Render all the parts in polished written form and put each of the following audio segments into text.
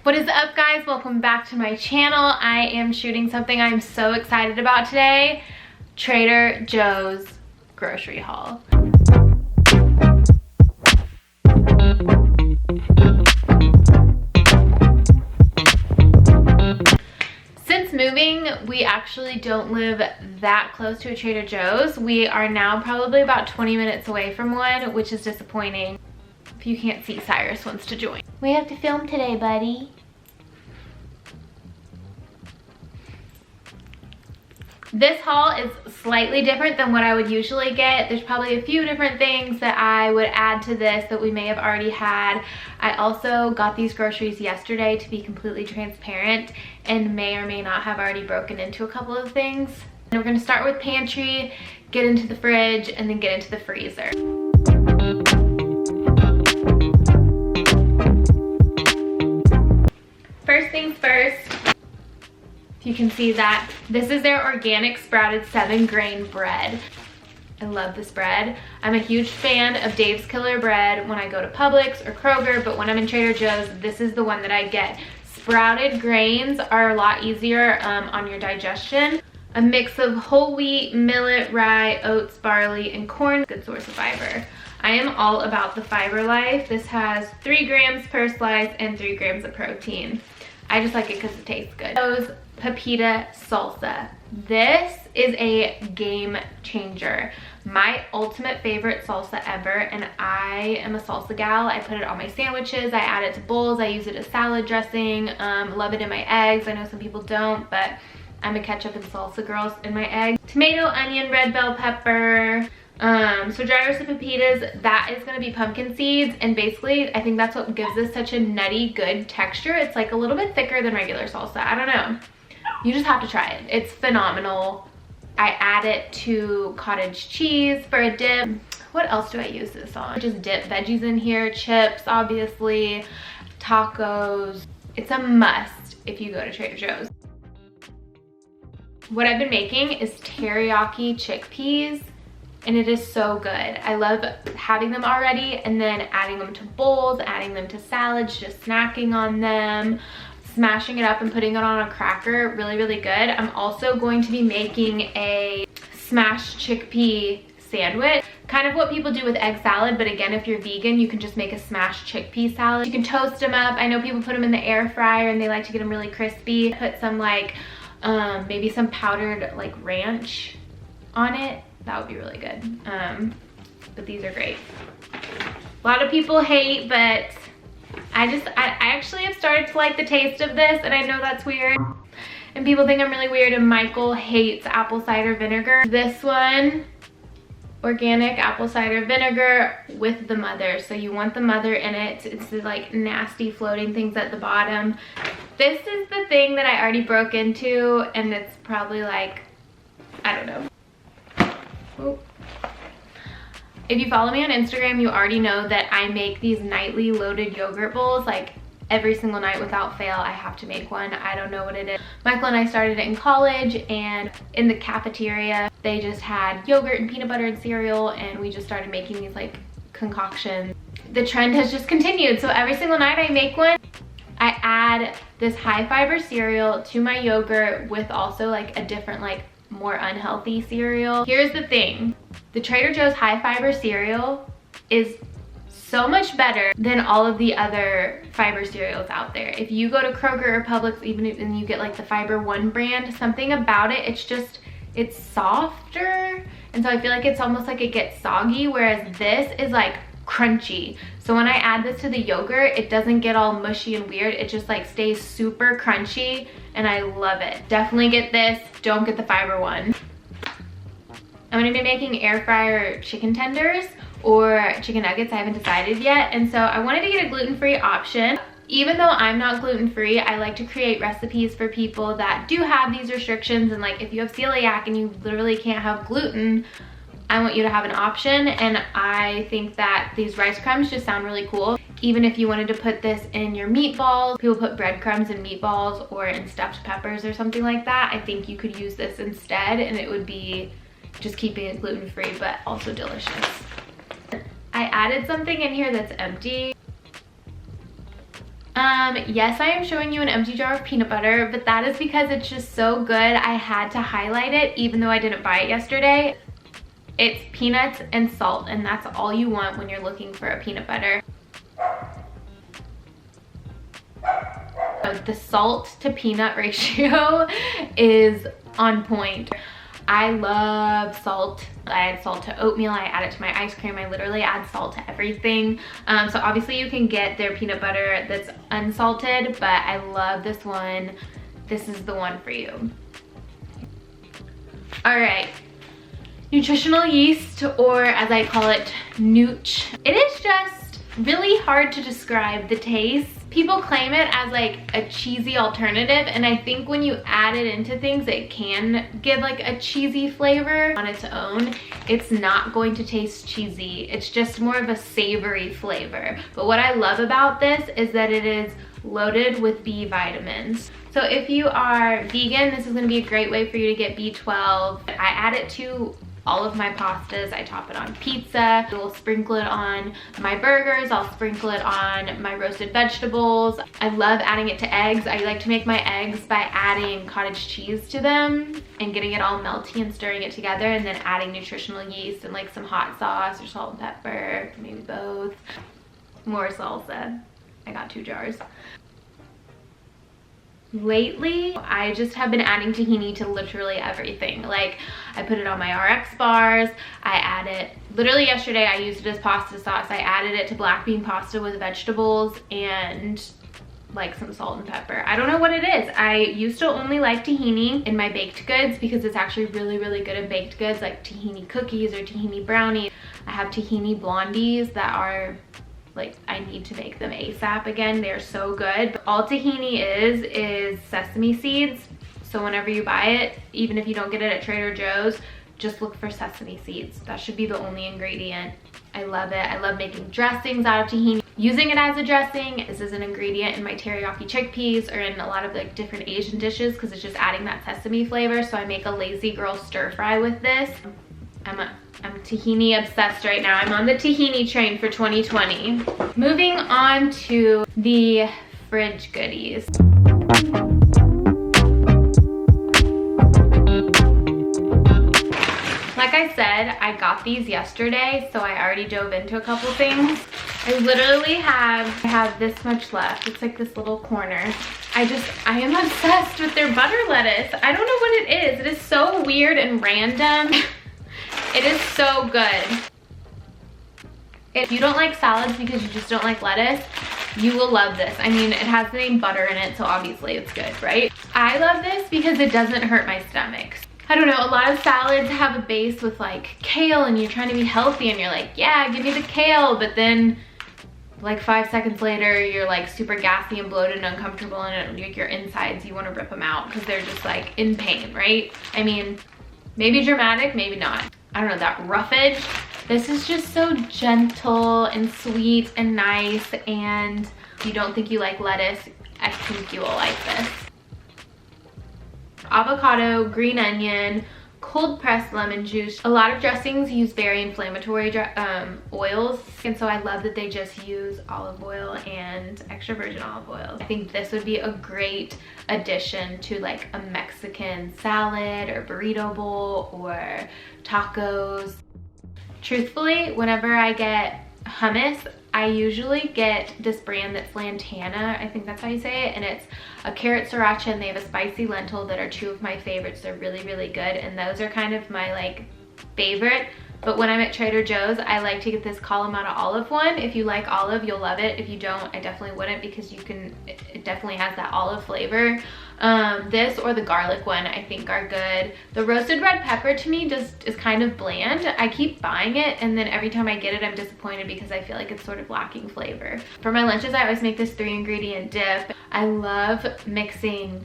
What is up, guys? Welcome back to my channel. I am shooting something I'm so excited about today. Trader Joe's grocery haul. Since moving, we actually don't live that close to a Trader Joe's. We are now probably about 20 minutes away from one, which is disappointing. If you can't see, Cyrus wants to join. We have to film today, buddy. This haul is slightly different than what I would usually get. There's probably a few different things that I would add to this that we may have already had. I also got these groceries yesterday, to be completely transparent, and may or may not have already broken into a couple of things. And we're gonna start with pantry, get into the fridge, and then get into the freezer. First things first, if you can see that, this is their organic sprouted 7-grain bread. I love this bread. I'm a huge fan of Dave's Killer bread when I go to Publix or Kroger, but when I'm in Trader Joe's, this is the one that I get. Sprouted grains are a lot easier on your digestion. A mix of whole wheat, millet, rye, oats, barley, and corn. Good source of fiber. I am all about the fiber life. This has 3 grams per slice and 3 grams of protein. I just like it because it tastes good. Joe's Pepita salsa. This is a game changer. My ultimate favorite salsa ever, and I am a salsa gal. I put it on my sandwiches, I add it to bowls, I use it as salad dressing, love it in my eggs. I know some people don't, but I'm a ketchup and salsa girl in my eggs. Tomato, onion, red bell pepper. So dry roasted pepitas, that is gonna be pumpkin seeds, and basically I think that's what gives this such a nutty good texture. It's like a little bit thicker than regular salsa. I don't know. You just have to try it. It's phenomenal. I add it to cottage cheese for a dip. What else do I use this on? Just dip veggies in here, chips, obviously, tacos. It's a must if you go to Trader Joe's. What I've been making is teriyaki chickpeas, and it is so good. I love having them already and then adding them to bowls, adding them to salads, just snacking on them, smashing it up and putting it on a cracker. Really, really good. I'm also going to be making a smashed chickpea sandwich. Kind of what people do with egg salad, but again, if you're vegan, you can just make a smashed chickpea salad. You can toast them up. I know people put them in the air fryer and they like to get them really crispy. Put some like, maybe some powdered like ranch on it. That would be really good. But these are great. A lot of people hate, but I actually have started to like the taste of this, and I know that's weird. And people think I'm really weird, and Michael hates apple cider vinegar. This one, organic apple cider vinegar with the mother. So you want the mother in it. It's the like nasty floating things at the bottom. This is the thing that I already broke into, and it's probably like, I don't know. Ooh. If you follow me on Instagram, you already know that I make these nightly loaded yogurt bowls. Like every single night without fail, I have to make one. I don't know what it is. Michael and I started it in college, and in the cafeteria, they just had yogurt and peanut butter and cereal, and we just started making these like concoctions. The trend has just continued. So every single night I make one. I add this high fiber cereal to my yogurt with also like a different like more unhealthy cereal. Here's the thing. The Trader Joe's high fiber cereal is so much better than all of the other fiber cereals out there. If you go to Kroger or Publix, even if and you get like the Fiber One brand, something about it, it's softer. And so I feel like it's almost like it gets soggy, whereas this is like crunchy. So when I add this to the yogurt, it doesn't get all mushy and weird. It just like stays super crunchy, and I love it. Definitely get this. Don't get the Fiber One. I'm gonna be making air fryer chicken tenders or chicken nuggets. I haven't decided yet. And so I wanted to get a gluten-free option. Even though I'm not gluten-free, I like to create recipes for people that do have these restrictions. And like if you have celiac and you literally can't have gluten, I want you to have an option. And I think that these rice crumbs just sound really cool. Even if you wanted to put this in your meatballs, people put breadcrumbs in meatballs or in stuffed peppers or something like that. I think you could use this instead, and it would be just keeping it gluten-free, but also delicious. I added something in here that's empty. Yes, I am showing you an empty jar of peanut butter, but that is because it's just so good. I had to highlight it even though I didn't buy it yesterday. It's peanuts and salt, and that's all you want when you're looking for a peanut butter. The salt to peanut ratio is on point. I love salt. I add salt to oatmeal, I add it to my ice cream, I literally add salt to everything. So obviously you can get their peanut butter that's unsalted, but I love this one. This is the one for you. All right, nutritional yeast, or as I call it, nooch. It is just really hard to describe the taste. People claim it as like a cheesy alternative, and I think when you add it into things, it can give like a cheesy flavor on its own. It's not going to taste cheesy. It's just more of a savory flavor. But what I love about this is that it is loaded with B vitamins. So if you are vegan, this is gonna be a great way for you to get B12. I add it to all of my pastas. I top it on pizza. I will sprinkle it on my burgers. I'll sprinkle it on my roasted vegetables. I love adding it to eggs. I like to make my eggs by adding cottage cheese to them and getting it all melty and stirring it together, and then adding nutritional yeast and like some hot sauce or salt and pepper, maybe both. More salsa. I got 2 jars. Lately, I just have been adding tahini to literally everything. Like, I put it on my RX bars, I add it, literally yesterday I used it as pasta sauce. I added it to black bean pasta with vegetables and like some salt and pepper. I don't know what it is. I used to only like tahini in my baked goods because it's actually really, really good in baked goods, like tahini cookies or tahini brownies. I have tahini blondies that are like, I need to make them ASAP again. They're so good. But all tahini is sesame seeds. So whenever you buy it, even if you don't get it at Trader Joe's, just look for sesame seeds. That should be the only ingredient. I love it. I love making dressings out of tahini. Using it as a dressing. This is an ingredient in my teriyaki chickpeas or in a lot of like different Asian dishes because it's just adding that sesame flavor. So I make a lazy girl stir fry with this. I'm tahini obsessed right now. I'm on the tahini train for 2020. Moving on to the fridge goodies. Like I said, I got these yesterday, so I already dove into a couple things. I literally have this much left. It's like this little corner. I am obsessed with their butter lettuce. I don't know what it is. It is so weird and random. It is so good. If you don't like salads because you just don't like lettuce, you will love this. I mean, it has the name butter in it, so obviously it's good, right? I love this because it doesn't hurt my stomach. I don't know, a lot of salads have a base with like kale and you're trying to be healthy and you're like, yeah, give me the kale, but then like 5 seconds later, you're like super gassy and bloated and uncomfortable, and like your insides, you want to rip them out because they're just like in pain, right? I mean, maybe dramatic, maybe not. I don't know, that roughage. This is just so gentle and sweet and nice, and if you don't think you like lettuce, I think you will like this. Avocado, green onion, cold pressed lemon juice. A lot of dressings use very inflammatory oils, and so I love that they just use olive oil and extra virgin olive oil. I think this would be a great addition to like a Mexican salad or burrito bowl or tacos. Truthfully, whenever I get hummus, I usually get this brand that's Lantana, I think that's how you say it, and it's a carrot sriracha and they have a spicy lentil that are 2 of my favorites. They're really, really good, and those are kind of my like favorite. But when I'm at Trader Joe's, I like to get this Kalamata olive one. If you like olive, you'll love it. If you don't, I definitely wouldn't, because it definitely has that olive flavor. This or the garlic one I think are good. The roasted red pepper to me is kind of bland. I keep buying it, and then every time I get it, I'm disappointed because I feel like it's sort of lacking flavor. For my lunches, I always make this 3-ingredient dip. I love mixing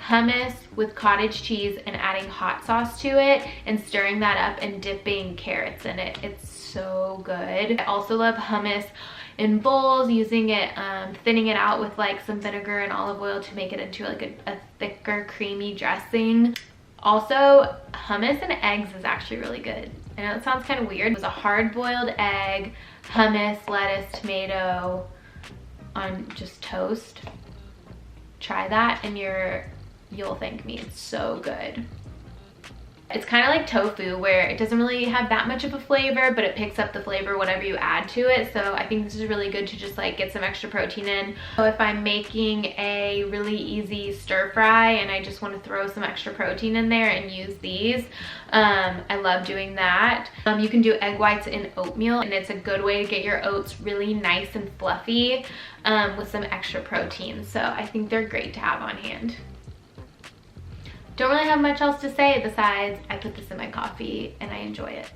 hummus with cottage cheese and adding hot sauce to it and stirring that up and dipping carrots in it. It's so good. I also love hummus in bowls, using it, thinning it out with like some vinegar and olive oil to make it into like a thicker creamy dressing. Also, hummus and eggs is actually really good. I know it sounds kind of weird. It was a hard-boiled egg, hummus, lettuce, tomato, on just toast. Try that and you'll thank me. It's so good. It's kind of like tofu, where it doesn't really have that much of a flavor, but it picks up the flavor whatever you add to it. So I think this is really good to just like get some extra protein in. So if I'm making a really easy stir fry and I just want to throw some extra protein in there and use these, I love doing that. You can do egg whites in oatmeal, and it's a good way to get your oats really nice and fluffy with some extra protein. So I think they're great to have on hand. Don't really have much else to say besides I put this in my coffee and I enjoy it.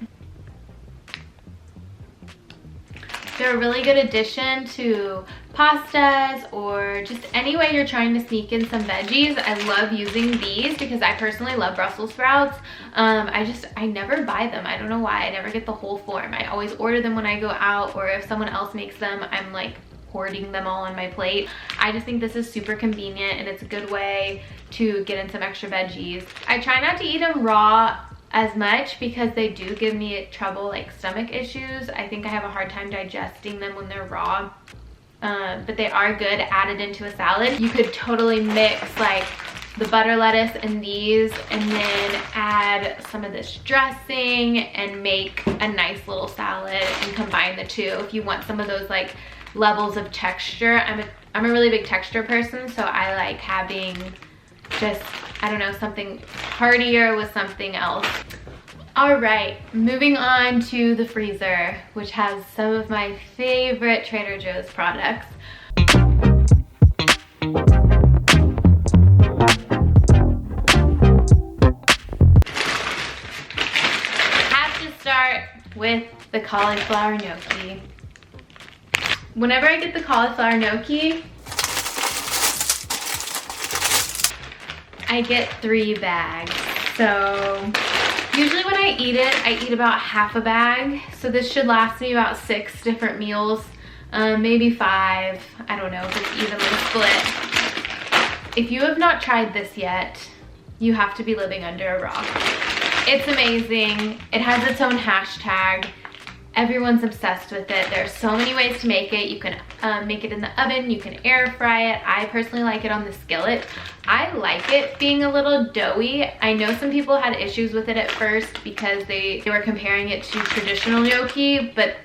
They're a really good addition to pastas or just any way you're trying to sneak in some veggies. I love using these because I personally love Brussels sprouts. I never buy them. I don't know why. I never get the whole form. I always order them when I go out, or if someone else makes them, I'm like hoarding them all on my plate. I just think this is super convenient and it's a good way to get in some extra veggies. I try not to eat them raw as much because they do give me trouble, like stomach issues. I think I have a hard time digesting them when they're raw. But they are good added into a salad. You could totally mix like the butter lettuce and these, and then add some of this dressing and make a nice little salad and combine the two if you want some of those like levels of texture. I'm a really big texture person, so I like having just, I don't know, something heartier with something else. All right, moving on to the freezer, which has some of my favorite Trader Joe's products. Have to start with the cauliflower gnocchi. Whenever I get the cauliflower gnocchi, I get 3 bags. So usually when I eat about half a bag. So this should last me about 6 different meals, maybe 5. I don't know if it's evenly split. If you have not tried this yet, you have to be living under a rock. It's amazing. It has its own hashtag. Everyone's obsessed with it. There's so many ways to make it. You can make it in the oven, you can air fry it. I personally like it on the skillet. I like it being a little doughy. I know some people had issues with it at first because they were comparing it to traditional gnocchi, but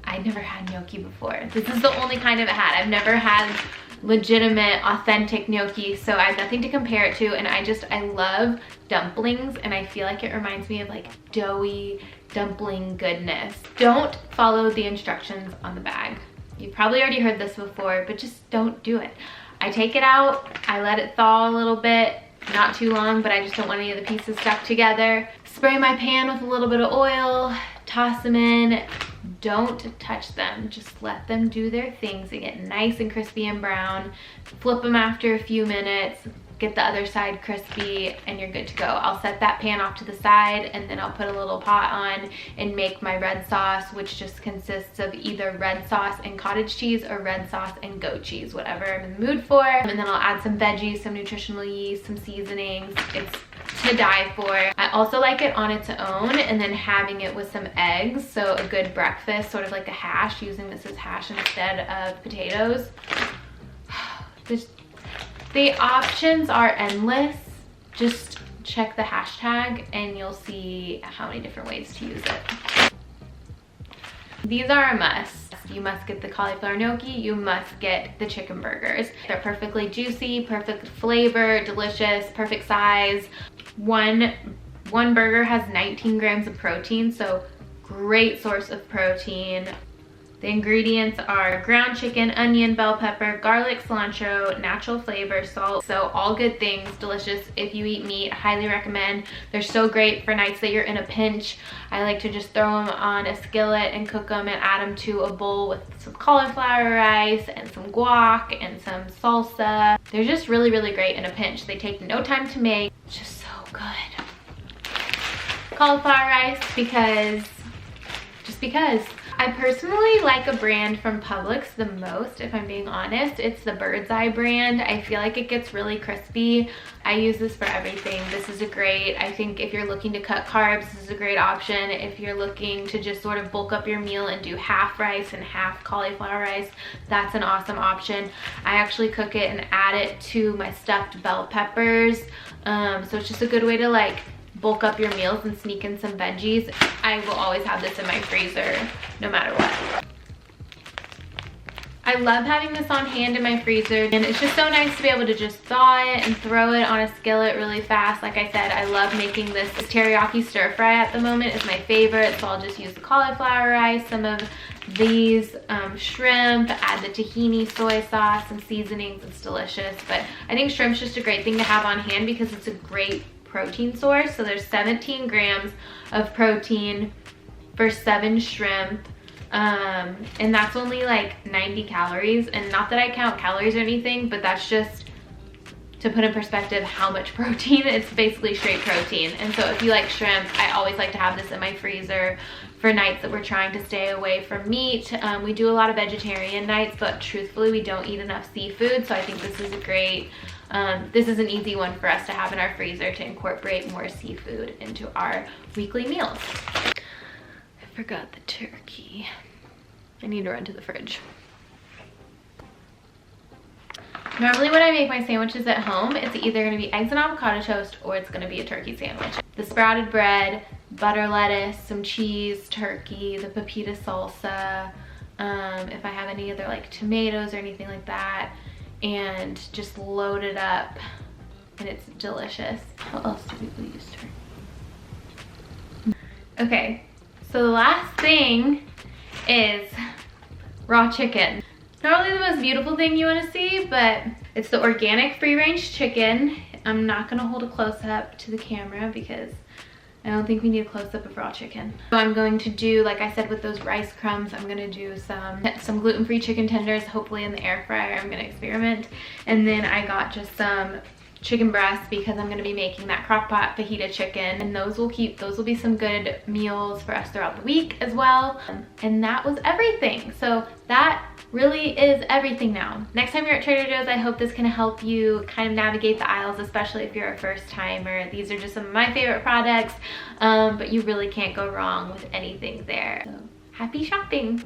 I never had gnocchi before. This is the only kind I've had. I've never had legitimate, authentic gnocchi, so I have nothing to compare it to, and I love dumplings, and I feel like it reminds me of like doughy dumpling goodness. Don't follow the instructions on the bag. You've probably already heard this before, but just don't do it. I take it out, I let it thaw a little bit, not too long, but I just don't want any of the pieces stuck together. Spray my pan with a little bit of oil, toss them in. Don't touch them, just let them do their things and get nice and crispy and brown. Flip them after a few minutes, get the other side crispy, and you're good to go. I'll set that pan off to the side, and then I'll put a little pot on and make my red sauce, which just consists of either red sauce and cottage cheese or red sauce and goat cheese, whatever I'm in the mood for. And then I'll add some veggies, some nutritional yeast, some seasonings. It's to die for. I also like it on its own and then having it with some eggs, so a good breakfast, sort of like a hash, using this as hash instead of potatoes. The options are endless. Just check the hashtag and you'll see how many different ways to use it. These are a must. You must get the cauliflower gnocchi, you must get the chicken burgers. They're perfectly juicy, perfect flavor, delicious, perfect size. One burger has 19 grams of protein, so great source of protein. The ingredients are ground chicken, onion, bell pepper, garlic, cilantro, natural flavor, salt. So all good things, delicious. If you eat meat, highly recommend. They're so great for nights that you're in a pinch. I like to just throw them on a skillet and cook them and add them to a bowl with some cauliflower rice and some guac and some salsa. They're just really, really great in a pinch. They take no time to make. It's just so good. Cauliflower rice just because. I personally like a brand from Publix the most, if I'm being honest. It's the Bird's Eye brand. I feel like it gets really crispy. I use this for everything. This is I think if you're looking to cut carbs, this is a great option. If you're looking to just sort of bulk up your meal and do half rice and half cauliflower rice, that's an awesome option. I actually cook it and add it to my stuffed bell peppers. So it's just a good way to like bulk up your meals and sneak in some veggies. I will always have this in my freezer no matter what. I love having this on hand in my freezer, and it's just so nice to be able to just thaw it and throw it on a skillet really fast. Like I said, I love making this teriyaki stir fry at the moment. It's my favorite, so I'll just use the cauliflower rice, some of these shrimp, add the tahini soy sauce, some seasonings. It's delicious. But I think shrimp's just a great thing to have on hand because it's a great protein source. So there's 17 grams of protein for 7 shrimp. And that's only like 90 calories, and not that I count calories or anything, but that's just to put in perspective how much protein. It's basically straight protein. And so if you like shrimp, I always like to have this in my freezer for nights that we're trying to stay away from meat. We do a lot of vegetarian nights, but truthfully we don't eat enough seafood, so I think this is a great this is an easy one for us to have in our freezer to incorporate more seafood into our weekly meals. I forgot the turkey. I need to run to the fridge. Normally when I make my sandwiches at home, it's either gonna be eggs and avocado toast or it's gonna be a turkey sandwich. The sprouted bread, butter lettuce, some cheese, turkey, the pepita salsa, if I have any other like tomatoes or anything like that, and just load it up, and it's delicious. What else do people use turkey? Okay, so the last thing is raw chicken. Not really the most beautiful thing you want to see, but it's the organic free-range chicken. I'm not going to hold a close-up to the camera because I don't think we need a close-up of raw chicken. So I'm going to do, like I said, with those rice crumbs, I'm going to do some gluten-free chicken tenders, hopefully in the air fryer. I'm going to experiment. And then I got just some chicken breasts because I'm going to be making that crock pot fajita chicken, and those will be some good meals for us throughout the week as well. And that was everything. So that really is everything now. Next time you're at Trader Joe's, I hope this can help you kind of navigate the aisles, especially if you're a first timer. These are just some of my favorite products, but you really can't go wrong with anything there. So happy shopping.